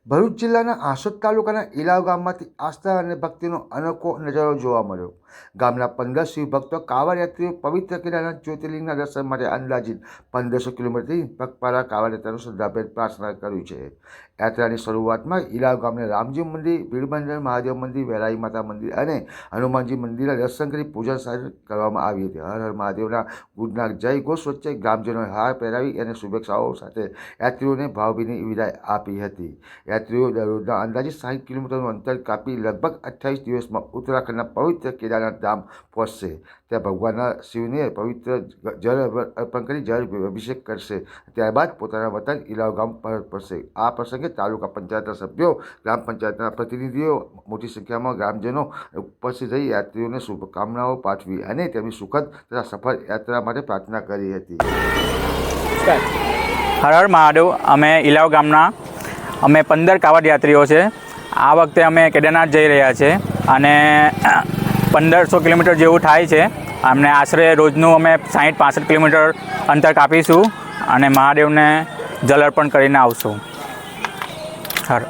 ભરૂચ જિલ્લાના આસોદ તાલુકાના ઇલાવ ગામમાંથી આસ્થા અને ભક્તિનો અનોખો નજારો જોવા મળ્યો। ગામના 15 શિવભક્તો કાવડ યાત્રીઓ પવિત્ર કેદારનાથ જ્યોતિર્લિંગના દર્શન માટે અંદાજિત 1500 કિલોમીટરથી પગપાળા કાવડ યાત્રાનું શ્રદ્ધાભેર પ્રાર્થના કર્યું છે। યાત્રાની શરૂઆતમાં ઇલાવ ગામને રામજી મંદિર, ભીડબંદર મહાદેવ મંદિર, વેરાઈ માતા મંદિર અને હનુમાનજી મંદિરના દર્શન કરી પૂજન સાથે કરવામાં આવી હતી। હર હર મહાદેવના ગુડના જય ઘોષ વચ્ચે ગ્રામજનોએ હાર પહેરાવી અને શુભેચ્છાઓ સાથે યાત્રીઓને ભાવભીની વિદાય આપી હતી। યાત્રીઓ દરરોજના અંદાજિત 60 કિલોમીટરનું અંતર કાપી લગભગ 28 દિવસમાં ઉત્તરાખંડના પવિત્ર કેદારનાથ ધામ પહોંચશે। ત્યાં ભગવાનના શિવને પવિત્ર જળ અર્પણ કરી જળ અભિષેક કરશે, ત્યારબાદ પોતાના વતન ઇલાવ ગામ પરત ફરશે। આ પ્રસંગે તાલુકા પંચાયતના સભ્યો, ગ્રામ પંચાયતના પ્રતિનિધિઓ, મોટી સંખ્યામાં ગ્રામજનો ઉપસ્થિત રહી યાત્રીઓને શુભકામનાઓ પાઠવી અને તેમની સુખદ તથા સફળ યાત્રા માટે પ્રાર્થના કરી હતી। હર હર મહાદેવ। અમે ઇલાવ ગામના 15 કાવડ યાત્રીઓ છે। આ વખતે અમે કેદારનાથ જઈ રહ્યા છે અને 1500 કિલોમીટર જેવું થાય છે। અમને આશરે રોજનું અમે 60-65 કિલોમીટર અંતર કાપીશું અને મહાદેવને જલ અર્પણ કરીને આવશું। હર